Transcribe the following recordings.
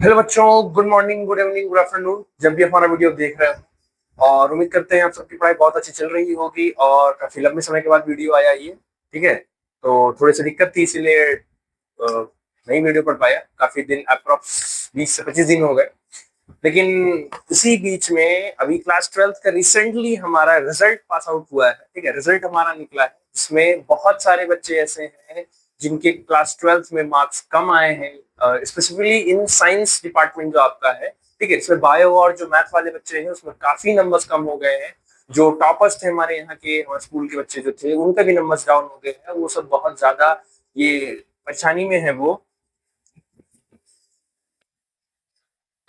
Hello बच्चों, good morning, good evening, good afternoon, जब भी हमारा वीडियो देख रहे हो। और उम्मीद करते हैं आप सबकी पढ़ाई बहुत अच्छी चल रही होगी और काफी लंबे समय के बाद वीडियो आया ये। ठीक है, तो थोड़ी सी दिक्कत थी, इसीलिए नहीं वीडियो पढ़ पाया। काफी दिन, अप्रोक्स 20 से 25 दिन हो गए। लेकिन इसी बीच में अभी क्लास 12th का रिसेंटली हमारा रिजल्ट पास आउट हुआ है। ठीक है, रिजल्ट हमारा निकला है, जिसमें बहुत सारे बच्चे ऐसे हैं जिनके क्लास 12th में मार्क्स कम आए हैं, स्पेसिफिकली इन साइंस डिपार्टमेंट जो आपका है। ठीक है, इसमें बायो और जो मैथ वाले बच्चे हैं उसमें काफी नंबर्स कम हो गए हैं। जो टॉपर्स थे हमारे यहाँ के, हमारे स्कूल के बच्चे जो थे, उनके भी नंबर्स डाउन हो गए हैं। वो सब बहुत ज्यादा ये परेशानी में है वो।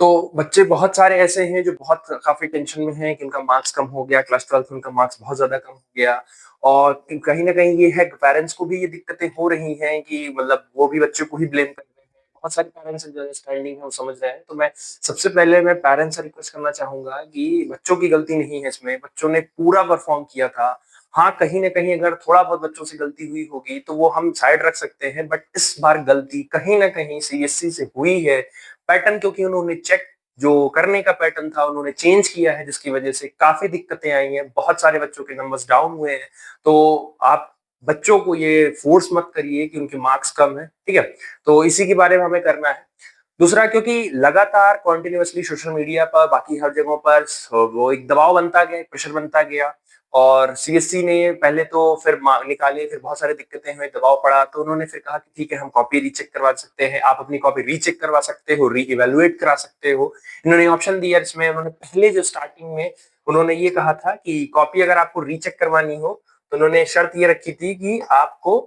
तो बच्चे बहुत सारे ऐसे हैं जो बहुत काफी टेंशन में हैं कि उनका मार्क्स कम हो गया, क्लास 12th में उनका मार्क्स बहुत ज्यादा कम हो गया। और कहीं ना कहीं ये है, पेरेंट्स को भी ये दिक्कतें हो रही हैं कि मतलब वो भी बच्चों को ही ब्लेम कर रहे हैं। बहुत सारे पेरेंट्स जो अंडरस्टैंडिंग है वो समझ रहे हैं। तो मैं सबसे पहले मैं पेरेंट्स से रिक्वेस्ट करना चाहूंगा कि बच्चों की गलती नहीं है इसमें, बच्चों ने पूरा परफॉर्म किया था। हाँ, कहीं ना कहीं अगर थोड़ा बहुत बच्चों से गलती हुई होगी तो वो हम साइड रख सकते हैं, बट इस बार गलती कहीं ना कहीं सीबीएसई से हुई है। पैटर्न क्योंकि उन्होंने चेक जो करने का पैटर्न था उन्होंने चेंज किया है, जिसकी वजह से काफी दिक्कतें आई हैं, बहुत सारे बच्चों के नंबर्स डाउन हुए हैं। तो आप बच्चों को ये फोर्स मत करिए कि उनके मार्क्स कम है। ठीक है, तो इसी के बारे में हमें करना है। दूसरा, क्योंकि लगातार कॉन्टिन्यूअसली सोशल मीडिया पर, बाकी हर जगहों पर वो एक दबाव बनता गया, एक प्रेशर बनता गया। और सीएससी ने पहले तो फिर निकाले, फिर बहुत सारी दिक्कतें हुई, दबाव पड़ा, तो उन्होंने फिर कहा कि ठीक है, हम कॉपी रीचेक करवा सकते हैं, आप अपनी कॉपी रीचेक करवा सकते हो, री इवेलुएट करा सकते हो। इन्होंने ऑप्शन दिया, जिसमें उन्होंने पहले जो स्टार्टिंग में उन्होंने ये कहा था कि कॉपी अगर आपको रीचेक करवानी हो तो उन्होंने शर्त ये रखी थी कि आपको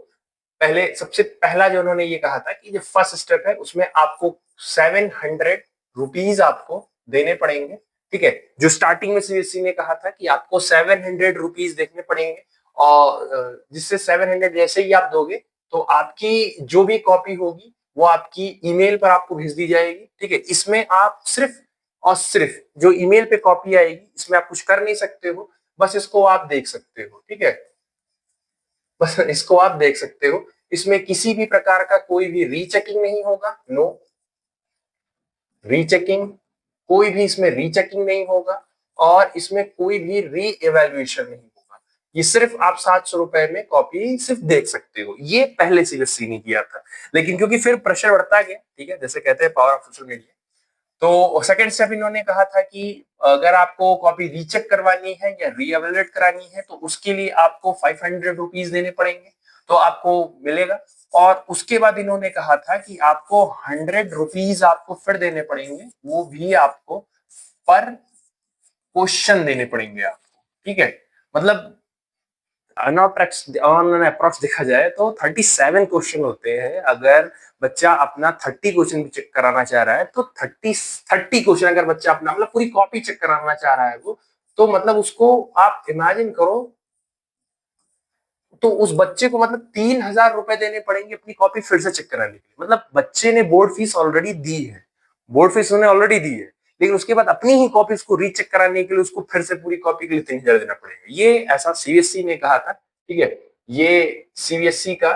पहले, सबसे पहला जो उन्होंने ये कहा था कि जो फर्स्ट स्टेप है उसमें आपको 700 रुपीज आपको देने पड़ेंगे। ठीक है, जो स्टार्टिंग में सीबीएसई ने कहा था कि आपको 700 रुपीज देखने पड़ेंगे। और जिससे 700 जैसे ही आप दोगे तो आपकी जो भी कॉपी होगी वो आपकी ईमेल पर आपको भेज दी जाएगी। ठीक है, इसमें आप सिर्फ और सिर्फ जो ईमेल पे कॉपी आएगी, इसमें आप कुछ कर नहीं सकते हो, बस इसको आप देख सकते हो। ठीक है, बस इसको आप देख सकते हो। इसमें किसी भी प्रकार का कोई भी रीचेकिंग नहीं होगा, नो रीचेकिंग, कोई भी इसमें रीचेकिंग नहीं होगा। और इसमें कोई भी री एवेल्युएशन नहीं होगा। ये सिर्फ आप 700 रुपए में कॉपी सिर्फ देख सकते हो। ये पहले सीबीएसई ने किया था, लेकिन क्योंकि फिर प्रेशर बढ़ता गया, ठीक है, जैसे कहते हैं पावर ऑफ सोशल मीडिया, तो सेकंड स्टेप इन्होंने कहा था कि अगर आपको कॉपी रीचेक करवानी है या रीएवेल्युएट करानी है तो उसके लिए आपको 500 रुपीज देने पड़ेंगे, तो आपको मिलेगा। और उसके बाद इन्होंने कहा था कि आपको 100 रुपीज आपको फिर देने पड़ेंगे, वो भी आपको पर क्वेश्चन देने पड़ेंगे आपको। ठीक है, मतलब ऑन अप्रोक्स देखा जाए तो 37 क्वेश्चन होते हैं। अगर बच्चा अपना 30 क्वेश्चन भी चेक कराना चाह रहा है तो 30 क्वेश्चन अगर बच्चा अपना मतलब पूरी कॉपी चेक कराना चाह रहा है वो, तो मतलब उसको आप इमेजिन करो, तो उस बच्चे को मतलब 3,000 रुपए देने पड़ेंगे अपनी कॉपी फिर से चेक कराने के लिए। मतलब बच्चे ने बोर्ड फीस ऑलरेडी दी है, बोर्ड फीस उन्होंने ऑलरेडी दी है, लेकिन उसके बाद अपनी ही कॉपी उसको रीचेक कराने के लिए उसको फिर से पूरी कॉपी के लिए 3,000 देना पड़ेगा। ये ऐसा सीबीएसई ने कहा था। ठीक है, ये सीबीएसई का,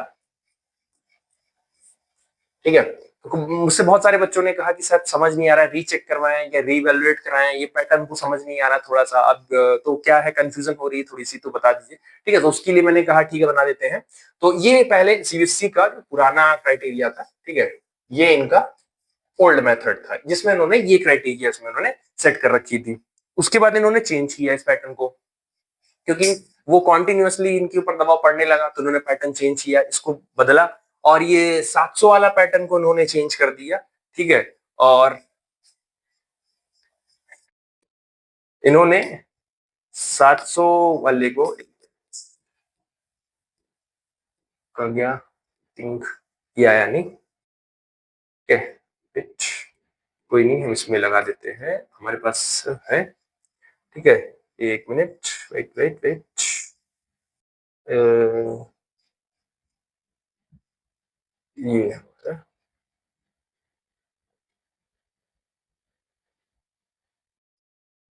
ठीक है। तो मुझसे बहुत सारे बच्चों ने कहा कि सर समझ नहीं आ रहा है, रीचेक करवाएं या रीवैल्यूएट कराएं, ये पैटर्न को समझ नहीं आ रहा थोड़ा सा। अब तो क्या है, कंफ्यूजन हो रही है थोड़ी सी, तो बता दीजिए। ठीक है, तो उसके लिए मैंने कहा ठीक है, बना देते हैं। तो ये पहले सीबीएसई का जो पुराना क्राइटेरिया था, ठीक है, ये इनका ओल्ड मेथड था, जिसमें इन्होंने ये क्राइटेरिया इसमें इन्होंने सेट कर रखी थी। उसके बाद इन्होंने चेंज किया इस पैटर्न को, क्योंकि वो कॉन्टिन्यूअसली इनके ऊपर दबाव पड़ने लगा, तो उन्होंने पैटर्न चेंज किया, इसको बदला। और ये 700 वाला पैटर्न को उन्होंने चेंज कर दिया। ठीक है, और इन्होंने 700 वाले को कर गया, थिंक ये आया नहीं। ठीक है, कोई नहीं, हम इसमें लगा देते हैं, हमारे पास है। ठीक है, एक मिनट, वेट वेट वेट, ये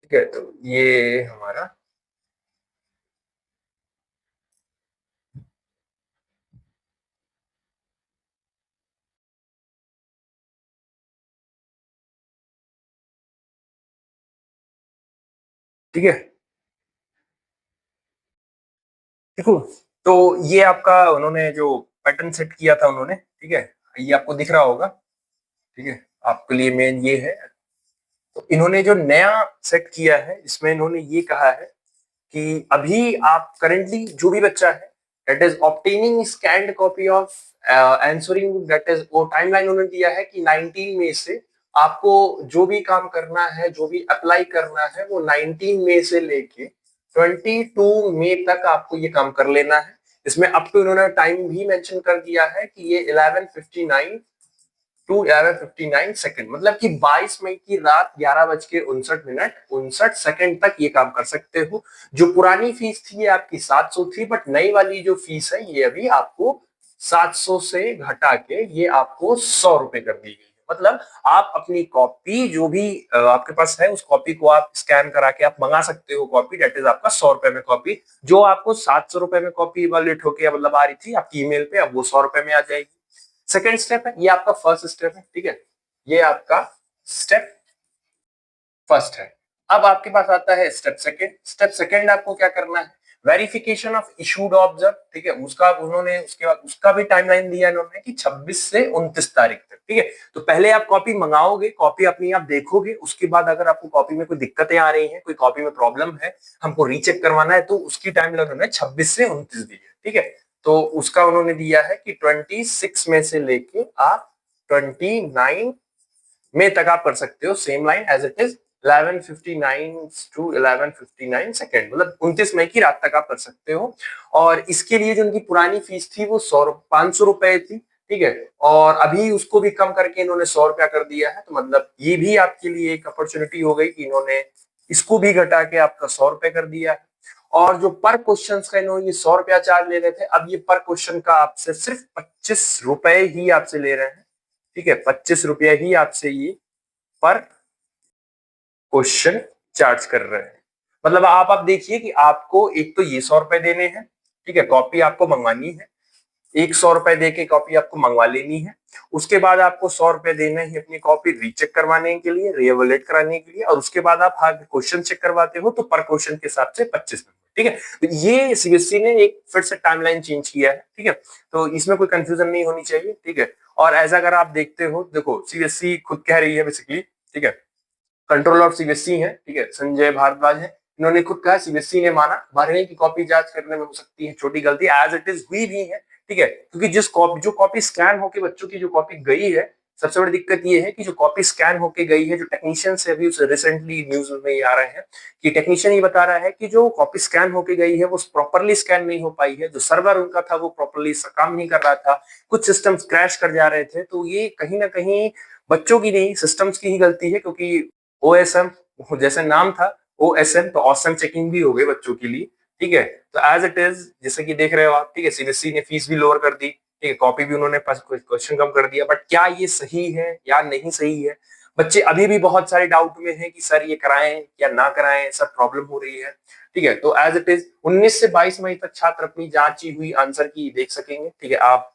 ठीक है, तो ये हमारा ठीक है, ठीक हो। तो ये आपका उन्होंने जो पैटर्न सेट किया था उन्होंने, ठीक है, ये आपको दिख रहा होगा, ठीक है, आपके लिए मेन ये है। तो इन्होंने जो नया सेट किया है इसमें इन्होंने ये कहा है कि अभी आप करेंटली जो भी बच्चा है that is obtaining scanned copy of answering, that is वो टाइमलाइन उन्होंने दिया है कि 19 मई से आपको जो भी काम करना है, जो भी अप्लाई करना है वो 19 मई से लेके 22 मई तक आपको ये काम कर लेना है। इसमें अप टू इन्होंने टाइम भी मेंशन कर दिया है कि ये 11:59 टू 11:59 मतलब कि 22 मई की रात 11:59 59 तक ये काम कर सकते हो। जो पुरानी फीस थी ये आपकी 700 थी, बट नई वाली जो फीस है ये अभी आपको 700 से घटा के ये आपको 100 रुपए कर दी गई है। मतलब आप अपनी कॉपी जो भी आपके पास है उस कॉपी को आप स्कैन करा के आप मंगा सकते हो कॉपी, डेट इज आपका 100 रुपए में कॉपी। जो आपको 700 रुपए में कॉपी इवैल्यूएट होके मतलब आ रही थी आपकी ईमेल पे, अब वो 100 रुपए में आ जाएगी। सेकेंड स्टेप है, ये आपका फर्स्ट स्टेप है, ठीक है, ये आपका स्टेप फर्स्ट है। अब आपके पास आता है स्टेप सेकेंड। स्टेप सेकेंड आपको क्या करना है, वेरिफिकेशन ऑफ इशूड ऑब्जर्व, ठीक है, उसका उन्होंने उसके बाद उसका भी टाइमलाइन दिया इन्होंने कि 26 से 29 तारीख तक, ठीक है। तो पहले आप कॉपी मंगाओगे, कॉपी अपनी आप देखोगे, उसके बाद अगर आपको कॉपी में कोई दिक्कतें आ रही हैं, कोई कॉपी में प्रॉब्लम है, हमको रीचेक करवाना है, तो उसकी टाइमलाइन उन्होंने 26 से 29 दी है, ठीक है। तो उसका उन्होंने दिया है कि 26 में से लेके आप 29 मई तक आप कर सकते हो, same line as it is 11:59 to 11:59 second, मतलब 29 मई की रात तक आप कर सकते हो। और इसके लिए जो उनकी पुरानी फीस थी वो 500 रुपए थी, ठीक है, और अभी उसको भी कम करके इन्होंने 100 रुपया कर दिया है। तो मतलब ये भी आपके लिए एक अपॉर्चुनिटी हो गई कि इन्होंने इसको भी घटा के आपका 100 रुपए कर दिया है। और जो पर क्वेश्चन का इन्होंने 100 रुपया चार्ज ले रहे थे, अब ये पर क्वेश्चन का आपसे सिर्फ 25 रुपए ही आपसे ले रहे हैं, ठीक है, 25 रुपया ही आपसे ये पर क्वेश्चन चार्ज कर रहे हैं। मतलब आप देखिए कि आपको एक तो ये 100 रुपए देने हैं, ठीक है, कॉपी आपको मंगवानी है, एक 100 रुपए दे के कॉपी आपको मंगवा लेनी है। उसके बाद आपको 100 रुपए देना है अपनी कॉपी रीचेक करवाने के लिए, रीएवैल्यूएट कराने के लिए, और उसके बाद आप हाँ क्वेश्चन चेक करवाते हो तो पर क्वेश्चन के हिसाब से 25 नंबर, ठीक है। तो ये सीबीएसई ने एक फिर से टाइमलाइन चेंज किया है, ठीक है, तो इसमें कोई कंफ्यूजन नहीं होनी चाहिए, ठीक है। और ऐसा अगर आप देखते हो, देखो सीबीएसई खुद कह रही है बेसिकली, ठीक है, कंट्रोलर ऑफ सीबीएसई है, ठीक है, संजय भारद्वाज है, इन्होंने खुद कहा सीबीएसई ने माना 12वीं की कॉपी जांच करने में हो सकती है छोटी गलती, एज इट इज हुई भी है, ठीक है, क्योंकि जो कॉपी स्कैन होके बच्चों की जो कॉपी गई है, सबसे बड़ी दिक्कत ये है कि जो कॉपी स्कैन होके गई है, जो टेक्नीशियन से अभी रिसेंटली न्यूज में ये आ रहे हैं कि टेक्नीशियन ये बता रहा है कि जो कॉपी स्कैन होके गई है वो प्रॉपरली स्कैन नहीं हो पाई है, जो सर्वर उनका था वो प्रॉपरली काम नहीं कर रहा था, कुछ सिस्टम्स क्रैश कर जा रहे थे। तो ये कहीं ना कहीं बच्चों की नहीं, सिस्टम्स की ही गलती है, क्योंकि ओएसएम जैसे नाम था ओएसएम, तो ऑसम चेकिंग भी हो गई बच्चों के लिए, ठीक है। तो एज इट इज जैसे कि देख रहे हो आप, ठीक है, सीबीएसई ने फीस भी लोअर कर दी, ठीक है, कॉपी भी उन्होंने क्वेश्चन कम कर दिया, बट क्या ये सही है या नहीं सही है, बच्चे अभी भी बहुत सारे डाउट में हैं कि सर ये कराएं या ना कराएं, सब प्रॉब्लम हो रही है, ठीक है। तो एज इट इज 19 से 22 मई तक छात्र अपनी जांची हुई आंसर की देख सकेंगे, ठीक है, आप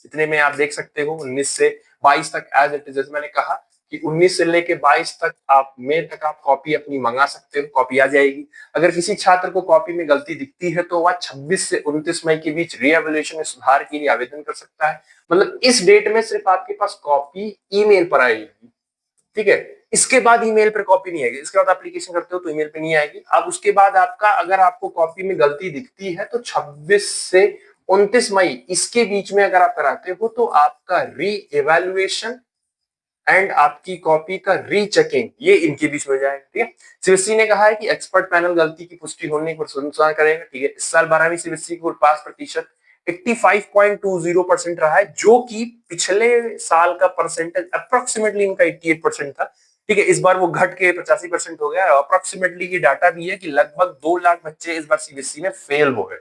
इतने में आप देख सकते हो 19 से 22 तक एज इट इज, जैसे मैंने कहा कि 19 से लेके 22 तक आप मई तक आप कॉपी अपनी मंगा सकते हो, कॉपी आ जाएगी। अगर किसी छात्र को कॉपी में गलती दिखती है तो वह 26 से 29 मई के बीच रीएवैल्यूएशन में सुधार के लिए आवेदन कर सकता है। मतलब इस डेट में सिर्फ आपके पास कॉपी ईमेल पर आएगी, ठीक है, इसके बाद ईमेल पर कॉपी नहीं आएगी, इसके बाद एप्लीकेशन करते हो तो ईमेल पे नहीं आएगी। अब उसके बाद आपका अगर आपको कॉपी में गलती दिखती है तो 26 से 29 मई इसके बीच में अगर आप कराते हो तो आपका री एवेल्युएशन एंड आपकी कॉपी का रीचेकिंग ये इनके बीच में हो जाएगा, ठीक है। सीबीएसई ने कहा है कि एक्सपर्ट पैनल गलती की पुष्टि होने पर सुनवाई करेगा, ठीक है। इस साल 12वीं सीबीएसई को पास प्रतिशत 85.20% रहा है, जो कि पिछले साल का परसेंटेज अप्रोक्सीमेटली इनका 88% था, ठीक है। इस बार वो घट के 85% हो गया। अप्रोक्सीमेटली की डाटा भी है कि लगभग 2 लाख बच्चे इस बार सीबीएसई में फेल हो गए,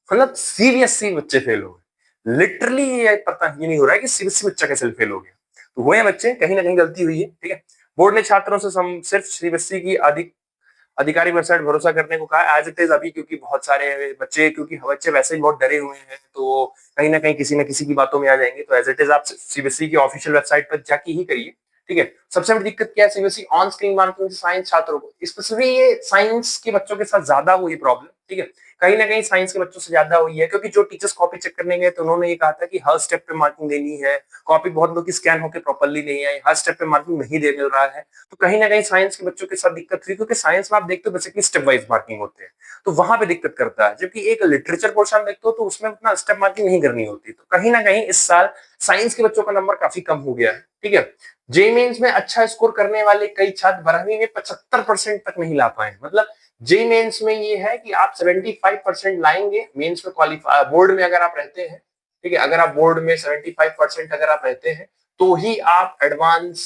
मतलब सीबीएसई बच्चे फेल हो गए, लिटरली ये पता ये नहीं हो रहा है कि सीबीएसई बच्चा कैसे फेल हो गया, तो हुए बच्चे, कहीं ना कहीं गलती हुई है, ठीक है। बोर्ड ने छात्रों से सिर्फ सीबीएसई की आधिकारिक वेबसाइट भरोसा करने को कहा एज इट इज अभी, क्योंकि बहुत सारे बच्चे, क्योंकि बच्चे वैसे ही बहुत डरे हुए हैं, तो कहीं ना कहीं किसी न किसी की बातों में आ जाएंगे। तो एज इट इज आप सीबीएसई की ऑफिशियल वेबसाइट पर जाके ही करिए, ठीक है। सबसे बड़ी दिक्कत क्या है, सीबीएसई ऑन स्क्रीन मार्किंग से साइंस छात्रों को, स्पेशली ये साइंस के बच्चों के साथ ज्यादा हुई प्रॉब्लम, ठीक है। कहीं ना कहीं साइंस के बच्चों से ज्यादा हुई है, क्योंकि जो टीचर्स कॉपी चेक करने गए तो उन्होंने ये कहा था कि हर स्टेप पे मार्किंग देनी है, कॉपी बहुत लोग की स्कैन होकर प्रॉपर्ली नहीं आई, हर स्टेप पे मार्किंग नहीं दे मिल रहा है। तो कहीं ना कहीं साइंस के बच्चों के साथ दिक्कत हुई, क्योंकि साइंस में आप देखते हो बेसिकली स्टेप वाइज मार्किंग होते हैं, तो वहां पे दिक्कत करता है। जबकि एक लिटरेचर पोर्शन देखते हो तो उसमें उतना स्टेप मार्किंग नहीं करनी होती। तो कहीं ना कहीं इस साल साइंस के बच्चों का नंबर काफी कम हो गया है, ठीक है। जे मेंस में अच्छा स्कोर करने वाले कई छात्र 12वीं में 75% तक नहीं ला पाए। मतलब जे मेंस में ये है कि आप 75% लाएंगे, मेंस में क्वालिफाई, बोर्ड में अगर आप रहते हैं, ठीक है, अगर आप बोर्ड में 75% अगर आप रहते हैं तो ही आप एडवांस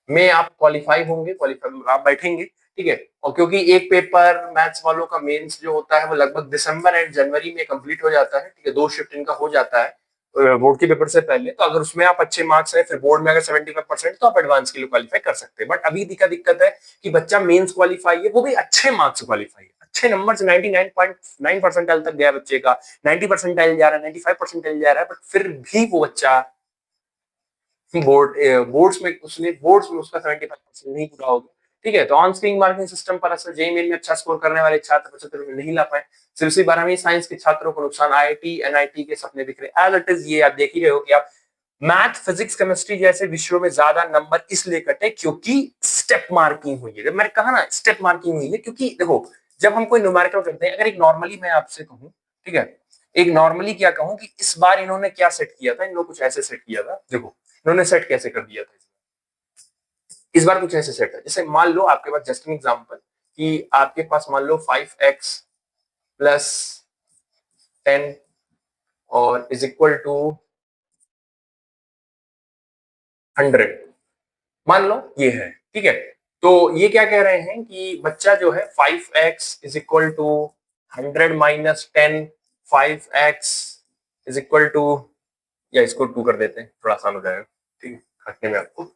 में आप क्वालिफाई होंगे, क्वालिफाई आप बैठेंगे, ठीक है। और क्योंकि एक पेपर मैथ्स वालों का मेंस जो होता है वो लगभग दिसंबर एंड जनवरी में कंप्लीट हो जाता है, ठीक है, 2 शिफ्ट इनका हो जाता है बोर्ड के पेपर से पहले। तो अगर उसमें आप अच्छे मार्क्स है, फिर बोर्ड में अगर 75% तो आप एडवांस के लिए क्वालिफाई कर सकते हैं। बट अभी दिक्कत है कि बच्चा मेंस क्वालिफाई है, वो भी अच्छे मार्क्स से क्वालिफाई है, अच्छे नंबर से 99.9 परसेंटाइल तक गया बच्चे का, 90 परसेंटाइल जा रहा है, 95 परसेंटाइल जा रहा है, बट फिर भी वो बच्चा बोर्ड्स में उसका 75% नहीं पूरा होगा, ठीक है। तो ऑन स्क्रीन मार्किंग सिस्टम पर असर, जेईई मेन में अच्छा स्कोर करने वाले छात्र 75 में नहीं ला पाए। सिर्फ 12वीं साइंस के छात्रों को नुकसान, आईआईटी एनआईटी के सपने बिखरे। एज इट इज, ये आप देख ही रहे हो कि आप मैथ फिजिक्स केमिस्ट्री जैसे विषयों में ज्यादा नंबर इसलिए कटे क्योंकि स्टेप मार्किंग हुई है। जब मैंने कहा ना स्टेप मार्किंग हुई है, क्योंकि देखो जब हम कोई न्यूमेरिकल करते हैं, अगर एक नॉर्मली मैं आपसे कहूं, ठीक है, एक नॉर्मली क्या कहूं कि इस बार इन्होंने क्या सेट किया था, इन लोग कुछ ऐसे सेट किया था, देखो इन्होंने सेट कैसे कर दिया था। इस बार कुछ ऐसे सेट है, जैसे मान लो आपके पास, जस्ट एन एग्जांपल, कि आपके पास मान लो 5x प्लस 10 और इज इक्वल टू 100, मान लो ये है, ठीक है। तो ये क्या कह रहे हैं कि बच्चा जो है 5x is equal to 100 minus 10, 5x is equal to, या इसको 2 कर देते हैं, थोड़ा आसान हो जाएगा, ठीक है, काटने में आपको।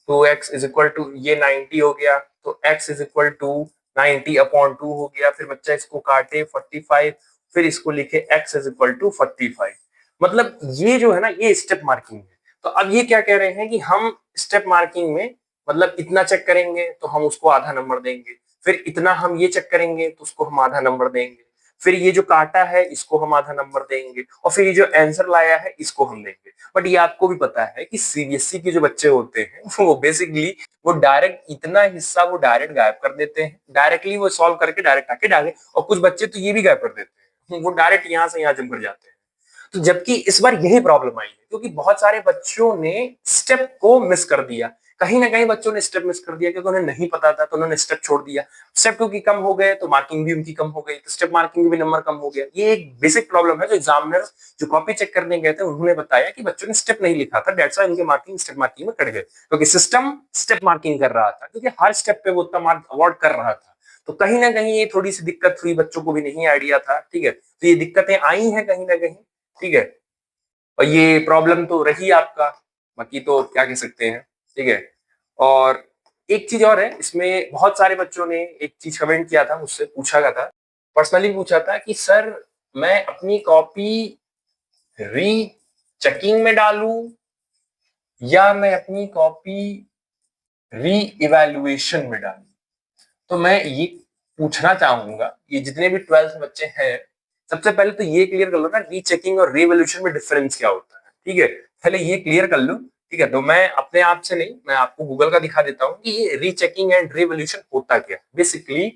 2x इज इक्वल टू, ये 90 हो गया, तो x इज इक्वल टू 90/2 हो गया। फिर बच्चा इसको काटे 45, फिर इसको लिखे x इज इक्वल टू 45। मतलब ये जो है ना, ये स्टेप मार्किंग है। तो अब ये क्या कह रहे हैं कि हम स्टेप मार्किंग में मतलब इतना चेक करेंगे तो हम उसको आधा नंबर देंगे, फिर इतना हम ये चेक करेंगे तो उसको हम आधा नंबर देंगे, फिर ये जो काटा है इसको हम आधा नंबर देंगे, और फिर ये जो आंसर लाया है इसको हम देंगे। बट ये आपको भी पता है कि सीबीएसई के जो बच्चे होते हैं वो बेसिकली वो डायरेक्ट इतना हिस्सा वो डायरेक्ट गायब कर देते हैं, डायरेक्टली वो सॉल्व करके डायरेक्ट आके डाले, और कुछ बच्चे तो ये भी गायब कर देते हैं, वो डायरेक्ट यहाँ से यहाँ जम कर जाते हैं। तो जबकि इस बार यही प्रॉब्लम आई है, क्योंकि बहुत सारे बच्चों ने स्टेप को मिस कर दिया। कहीं ना कहीं बच्चों ने स्टेप मिस कर दिया क्योंकि उन्हें नहीं पता था, तो उन्होंने स्टेप छोड़ दिया। स्टेप क्योंकि कम हो गए तो मार्किंग भी उनकी कम हो गई, तो स्टेप मार्किंग भी नंबर कम हो गया। ये एक बेसिक प्रॉब्लम है जो एग्जामिनर्स जो कॉपी चेक करने गए थे उन्होंने बताया कि बच्चों ने स्टेप नहीं लिखा था, दैट्स व्हाई उनके मार्किंग स्टेप मार्किंग में कट गए, क्योंकि सिस्टम स्टेप मार्किंग कर रहा था, क्योंकि हर स्टेप पे वो उतना मार्क अवार्ड कर रहा था। तो कहीं ना कहीं ये थोड़ी सी दिक्कत हुई, बच्चों को भी नहीं आइडिया था, ठीक है। तो ये दिक्कतें आई हैं कहीं ना कहीं, ठीक है। और ये प्रॉब्लम तो रही आपका, बाकी तो क्या कह सकते हैं, ठीक है। और एक चीज और है इसमें, बहुत सारे बच्चों ने एक चीज कमेंट किया था, मुझसे पूछा गया था, पर्सनली पूछा था कि सर मैं अपनी कॉपी री चेकिंग में डालूं या मैं अपनी कॉपी री इवैल्यूएशन में डालूं। तो मैं ये पूछना चाहूंगा, ये जितने भी 12th बच्चे हैं, सबसे पहले तो ये क्लियर कर लो ना, रीचेकिंग और रीवैल्यूएशन में डिफरेंस क्या होता है, ठीक है। पहले ये क्लियर कर लो, ठीक है। तो मैं अपने आप से नहीं, मैं आपको गूगल का दिखा देता हूँ कि ये रीचेकिंग एंड रीवैल्यूएशन होता क्या है। बेसिकली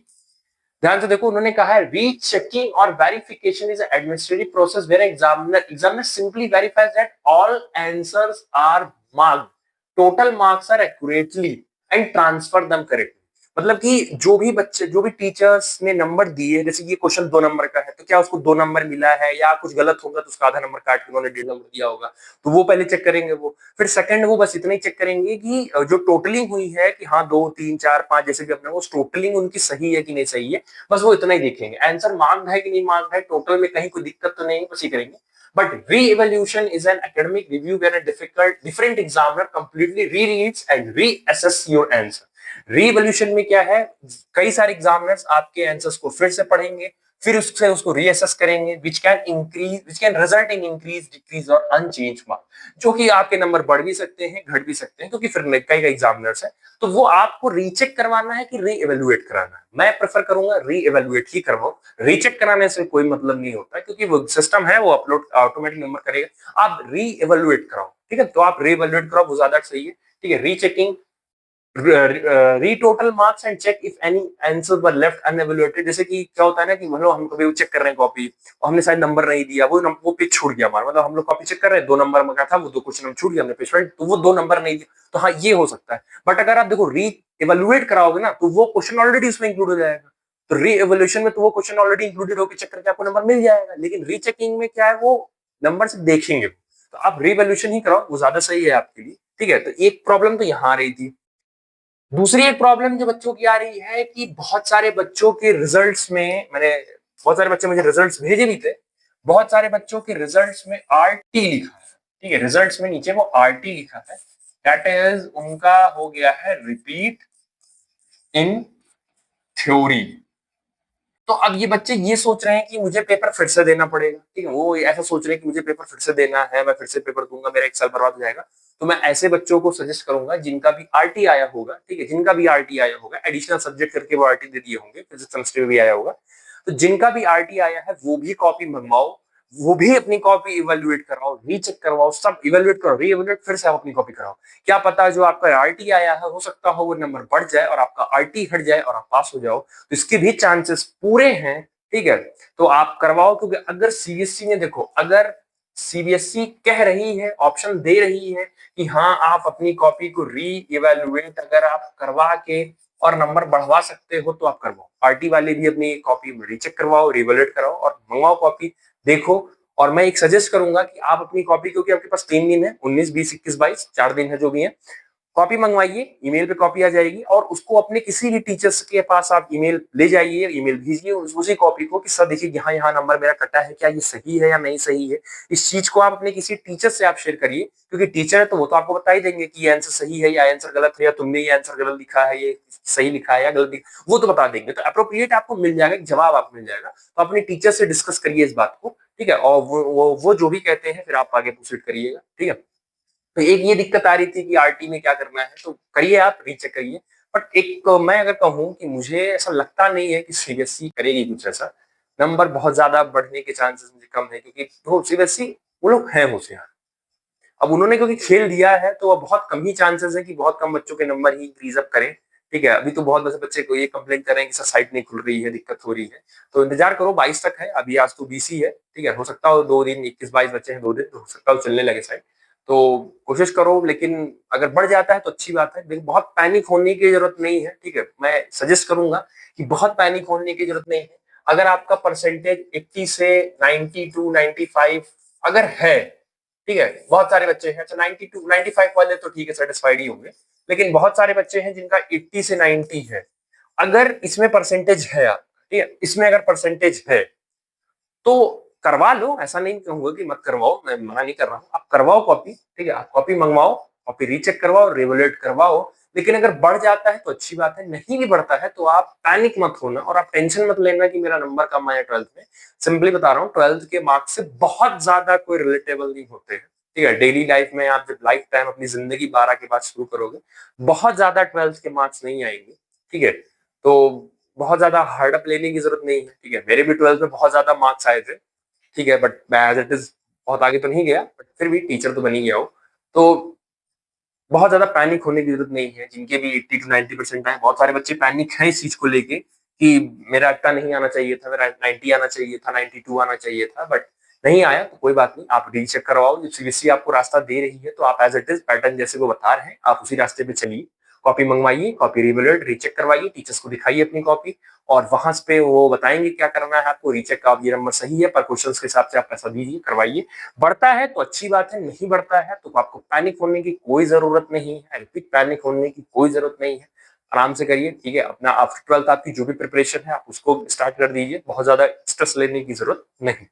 ध्यान से देखो, उन्होंने कहा है रीचेकिंग और verification is administrative process where examiner simply verifies that all answers are marked, total marks are accurately and transfer them correctly. मतलब कि जो भी बच्चे, जो भी टीचर्स ने नंबर दिए, जैसे ये क्वेश्चन 2 नंबर का है तो क्या उसको 2 नंबर मिला है, या कुछ गलत होगा तो उसका आधा नंबर काट के उन्होंने 1.5 नंबर दिया होगा, तो वो पहले चेक करेंगे वो। फिर सेकंड वो बस इतना ही चेक करेंगे कि जो टोटलिंग हुई है कि हाँ 2 3 4 5 जैसे भी अपने, वो टोटलिंग उनकी सही है कि नहीं सही है, बस वो इतना ही देखेंगे। आंसर मार्क्ड है कि नहीं मार्क्ड है, टोटल में कहीं कोई दिक्कत तो नहीं, बस ये करेंगे। But re-evaluation is an academic review where a different examiner completely rereads and reassess your answer. री-इवैल्यूएशन में क्या है, कई सारे एग्जामिनर्स आपके आंसर्स को फिर से पढ़ेंगे, फिर उससे उसको रीअसेस करेंगे, which can result in increase, decrease और अनचेंज मार्क, जो कि आपके नंबर बढ़ भी सकते हैं, घट भी सकते हैं, क्योंकि फिर कई एग्जामिनर्स हैं, तो वो आपको रीचेक करवाना है कि री एवेल्युएट कराना है। मैं प्रेफर करूंगा री एवेल्युएट ही करवाओ, रीचेक कराने से कोई मतलब नहीं होता, क्योंकि वो सिस्टम है, वो अपलोड ऑटोमेटिक नंबर करेगा। आप री एवेल्युएट कराओ, ठीक है, तो आप री एवेल्युएट कराओ, वो ज्यादा सही है, ठीक है। Rechecking, retotal marks and check if any answer were left unevaluated. जैसे कि क्या होता है ना कि मतलब हम कभी चेक कर रहे हैं कॉपी और हमने शायद नंबर नहीं दिया, वो पेज छूट गया हमारा, मतलब हम लोग कॉपी चेक कर रहे हैं, 2 नंबर में था, वो 2 क्वेश्चन छूट गया, हमने पेज पढ़ा तो वो 2 नंबर नहीं दिया, तो हाँ ये हो सकता है। बट अगर आप देखो री एवेल्युएट कराओगे ना, तो वो क्वेश्चन ऑलरेडी उसमें इंक्लूड हो जाएगा, तो री एवेल्युएशन में तो वो क्वेश्चन ऑलरेडी इंक्लूडेड होकर चेक करके आपको नंबर मिल जाएगा। लेकिन रीचेकिंग में क्या है, वो नंबर से देखेंगे, तो आप री एवेल्युएशन ही कराओ, वो ज्यादा सही है आपके लिए, ठीक है। तो एक प्रॉब्लम तो यहाँ आ रही थी। दूसरी एक प्रॉब्लम जो बच्चों की आ रही है कि बहुत सारे बच्चों के रिजल्ट्स में, मैंने बहुत सारे बच्चे मुझे रिजल्ट्स भेजे भी थे, बहुत सारे बच्चों के रिजल्ट्स में आरटी लिखा है, ठीक है, रिजल्ट्स में नीचे वो आरटी लिखा है, दैट इज उनका हो गया है रिपीट इन थ्योरी। तो अब ये बच्चे ये सोच रहे हैं कि मुझे पेपर फिर से देना पड़ेगा, ठीक है, वो ऐसा सोच रहे हैं कि मुझे पेपर फिर से देना है, मैं फिर से पेपर दूंगा, मेरा 1 साल बर्बाद हो जाएगा। तो मैं ऐसे बच्चों को सजेस्ट करूंगा जिनका भी आरटी आया होगा, ठीक है, जिनका भी आरटी आया होगा, एडिशनल सब्जेक्ट करके वो आरटी दे दिए होंगे, फिजिक्स केमिस्ट्री में भी आया होगा, तो जिनका भी आरटी आया है वो भी कॉपी मंगवाओ, वो भी अपनी कॉपी इवेल्युएट कराओ, रीचेक करवाओ, सब इवेल्युएट करो, री इवेल्युएट, फिर से आप अपनी कॉपी कराओ। क्या पता जो आपका आरटी आया है, हो सकता हो वो नंबर बढ़ जाए और आपका आरटी हट जाए और आप पास हो जाओ, तो इसके भी चांसेस पूरे हैं, ठीक है। तो आप करवाओ, क्योंकि अगर सीबीएसई ने, देखो, अगर सीबीएसई कह रही है, ऑप्शन दे रही है कि हाँ आप अपनी कॉपी को री इवेल्युएट अगर आप करवा के और नंबर बढ़वा सकते हो तो आप करवाओ। आरटी वाले भी अपनी कॉपी रीचेक करवाओ, रिवैल्यूएट कराओ और मंगवाओ कॉपी, देखो। और मैं एक सजेस्ट करूंगा कि आप अपनी कॉपी, क्योंकि आपके पास 3 दिन है, 19, 20, 21, 22, 4 दिन है जो भी है, कॉपी मंगवाइए, ईमेल पे कॉपी आ जाएगी, और उसको अपने किसी भी टीचर्स के पास आप ईमेल ले जाइए, ईमेल भेजिए उसी कॉपी को कि सर देखिए यहाँ यहाँ नंबर मेरा कटा है, क्या ये सही है या नहीं सही है। इस चीज को आप अपने किसी टीचर से आप शेयर करिए, क्योंकि टीचर है तो वो तो आपको बता ही देंगे कि ये आंसर सही है या आंसर गलत है, या तुमने ये आंसर गलत लिखा है, ये सही लिखा है या गलत लिखा, वो तो बता देंगे। तो अप्रोप्रिएट आपको मिल जाएगा, एक जवाब आपको मिल जाएगा, तो अपने टीचर से डिस्कस करिए इस बात को, ठीक है, और वो जो भी कहते हैं फिर आप आगे प्रोसीड करिएगा, ठीक है। तो एक ये दिक्कत आ रही थी कि आरटी में क्या करना है, तो करिए, आप रीचेक करिए। बट एक मैं अगर कहूँ कि मुझे ऐसा लगता नहीं है कि सीबीएसई करेगी कुछ ऐसा, नंबर बहुत ज्यादा बढ़ने के चांसेस मुझे कम है, क्योंकि वो सीबीएसई, वो लोग हैं होशियार। अब उन्होंने क्योंकि खेल दिया है, तो अब बहुत कम ही चांसेस है कि बहुत कम बच्चों के नंबर ही इंक्रीज अप करें, ठीक है। अभी तो बहुत बच्चे बच्चे को ये कंप्लेंट कर रहे हैं कि सर साइट नहीं खुल रही है, दिक्कत हो रही है, तो इंतजार करो, 22 तक है अभी, आज तो 20 ही है, ठीक है, हो सकता हो 2 दिन, 21-22 बच्चे हैं, 2 दिन, तो हो सकता हो चलने लगे साइट, तो कोशिश करो। लेकिन अगर बढ़ जाता है तो अच्छी बात है, लेकिन बहुत पैनिक होने की जरूरत नहीं है, ठीक है। मैं सजेस्ट करूंगा कि बहुत पैनिक होने की जरूरत नहीं है। अगर आपका परसेंटेज 80 से 92, 95 अगर है, ठीक है, बहुत सारे बच्चे हैं, अच्छा 92, 95 वाले तो ठीक है, सेटिस्फाइड ही होंगे, लेकिन बहुत सारे बच्चे हैं जिनका 80 से 90 है। अगर इसमें परसेंटेज है, ठीक है, इसमें अगर परसेंटेज है तो करवा लो, ऐसा नहीं कहूंगा कि मत करवाओ, मैं मना नहीं कर रहा हूँ, आप करवाओ कॉपी, ठीक है, आप कॉपी मंगवाओ, कॉपी रीचेक करवाओ, रिवोल्यूट करवाओ। लेकिन अगर बढ़ जाता है तो अच्छी बात है, नहीं भी बढ़ता है तो आप पैनिक मत होना और आप टेंशन मत लेना कि मेरा नंबर कम आया 12th में। सिंपली बता रहा हूँ, 12th के मार्क्स से बहुत ज्यादा कोई रिलेटेबल नहीं होते हैं, ठीक है। डेली लाइफ में आप जब लाइफ टाइम अपनी जिंदगी 12 के बाद शुरू करोगे, बहुत ज्यादा 12th के मार्क्स नहीं आएंगे, ठीक है। तो बहुत ज्यादा हार्ड अप लेने की जरूरत नहीं है, ठीक है। मेरे भी 12th में बहुत ज्यादा मार्क्स आए थे, ठीक है, बट मैं एज इट इज बहुत आगे तो नहीं गया, बट फिर भी टीचर तो बन ही गया हूँ। तो बहुत ज्यादा पैनिक होने की जरूरत नहीं है, जिनके भी 80 to 90% आए, बहुत सारे बच्चे पैनिक हैं इस चीज को लेके कि मेरा इतना नहीं आना चाहिए था, मेरा 90 आना चाहिए था, 92 आना चाहिए था, बट नहीं आया, तो कोई बात नहीं, आप रीचेक करवाओ। जब सीबीएसई आपको रास्ता दे रही है तो आप एज इट इज पैटर्न जैसे वो बता रहे हैं, आप उसी रास्ते पे चलिए, कॉपी मंगवाइए, कॉपी रिवैल्यूएट, रीचेक करवाइए, टीचर्स को दिखाइए अपनी कॉपी, और वहां पे वो बताएंगे क्या करना है आपको। रीचेक का आप ये नंबर सही है, पर क्वेश्चन के हिसाब से आप पैसा दीजिए, करवाइए। बढ़ता है तो अच्छी बात है, नहीं बढ़ता है तो आपको पैनिक होने की कोई जरूरत नहीं है, रिपीट पैनिक होने की कोई जरूरत नहीं है, आराम से करिए, ठीक है। अपना आफ्टर 12th आपकी जो भी प्रिपरेशन है आप उसको स्टार्ट कर दीजिए, बहुत ज्यादा स्ट्रेस लेने की जरूरत नहीं,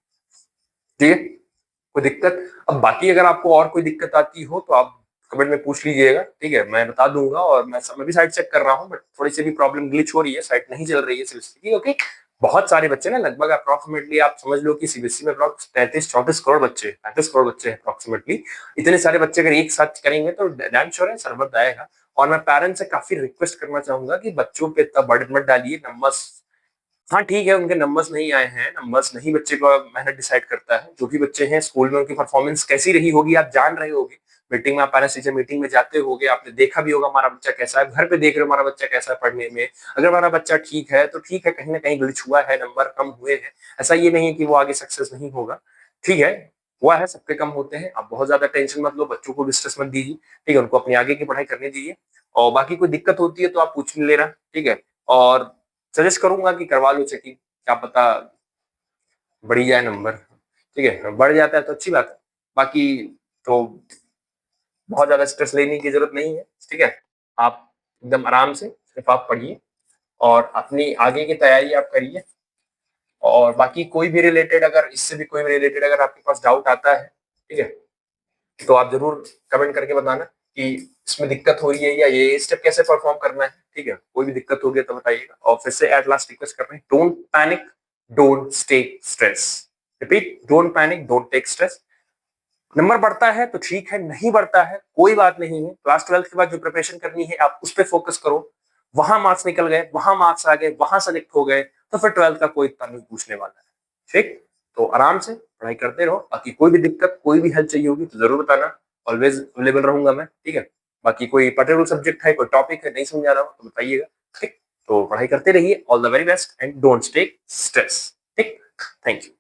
ठीक है। कोई दिक्कत, अब बाकी अगर आपको और कोई दिक्कत आती हो तो आप कमेंट में पूछ लीजिएगा, ठीक है, मैं बता दूंगा। और मैं भी साइट चेक कर रहा हूँ, बट थोड़ी सी भी प्रॉब्लम ग्लिच हो रही है, साइट नहीं चल रही है सिर्फ, ओके। बहुत सारे बच्चे ना, लगभग अप्रॉक्सिमेटली आप समझ लो कि सीबीएसई में अप्रॉक्स 33-34 करोड़ बच्चे, 35 करोड़ बच्चे हैं अप्रॉक्सिमेटली। इतने सारे बच्चे अगर एक साथ करेंगे तो डैम श्योर है सर्वर आएगा। और मैं पेरेंट्स से काफी रिक्वेस्ट करना चाहूंगा कि बच्चों पे इतना बर्डन मत डालिए। नंबर्स, हाँ ठीक है, उनके नंबर्स नहीं आए हैं, नंबर्स नहीं बच्चे का मेहनत डिसाइड करता है। जो भी बच्चे हैं स्कूल में, उनकी परफॉर्मेंस कैसी रही होगी आप जान रहे होगे। मीटिंग में, आप पेरेंट्स टीचर मीटिंग में जाते होगे, आपने देखा भी होगा हमारा बच्चा कैसा है, घर पे देख रहे हो हमारा बच्चा कैसा है पढ़ने में। अगर हमारा बच्चा ठीक है तो ठीक है, कहीं ना कहीं ग्लिच हुआ है, नंबर कम हुए हैं, ऐसा ये नहीं है कि वो आगे सक्सेस नहीं होगा। ठीक है, हुआ है, सबके कम होते हैं। आप बहुत ज्यादा टेंशन मत लो, बच्चों को भी स्ट्रेस मत दीजिए। ठीक है, उनको अपनी आगे की पढ़ाई करने दीजिए। और बाकी कोई दिक्कत होती है तो आप पूछ नहीं लेना। ठीक है, और सजेस्ट करूंगा कि करवा लो चेकिंग, क्या पता बढ़ी जाए नंबर। ठीक है, बढ़ जाता है तो अच्छी बात है। बाकी तो बहुत ज्यादा स्ट्रेस लेने की जरूरत नहीं है। ठीक है, आप एकदम आराम से सिर्फ आप पढ़िए और अपनी आगे की तैयारी आप करिए। और बाकी कोई भी रिलेटेड, अगर इससे भी कोई भी रिलेटेड अगर आपके पास डाउट आता है, ठीक है, तो आप जरूर कमेंट करके बताना कि इसमें दिक्कत हो रही है या ये स्टेप कैसे परफॉर्म करना है। ठीक है, कोई भी दिक्कत होगी तो बताइएगा। और फिर से एट लास्ट रिक्वेस्ट कर रहे हैं, don't panic, don't take stress. Repeat, don't panic, don't take stress. Number बढ़ता है तो ठीक है, नहीं बढ़ता है कोई बात नहीं है। क्लास 12 के बाद जो प्रिपरेशन करनी है आप उस पर फोकस करो। वहां मार्क्स निकल गए, वहां मार्क्स आ गए, वहां सेलेक्ट हो गए, तो फिर 12th का कोई इतना नहीं पूछने वाला है। ठीक, तो आराम से पढ़ाई करते रहो। बाकी कोई भी दिक्कत, कोई भी हेल्प चाहिए होगी तो जरूर बताना, ऑलवेज अवेलेबल रहूंगा मैं। ठीक है, बाकी कोई पर्टिकुलर सब्जेक्ट है, कोई टॉपिक है नहीं समझ आ रहा हो तो बताइएगा। ठीक, तो पढ़ाई करते रहिए। All the very best and don't take stress. ठीक, थैंक यू।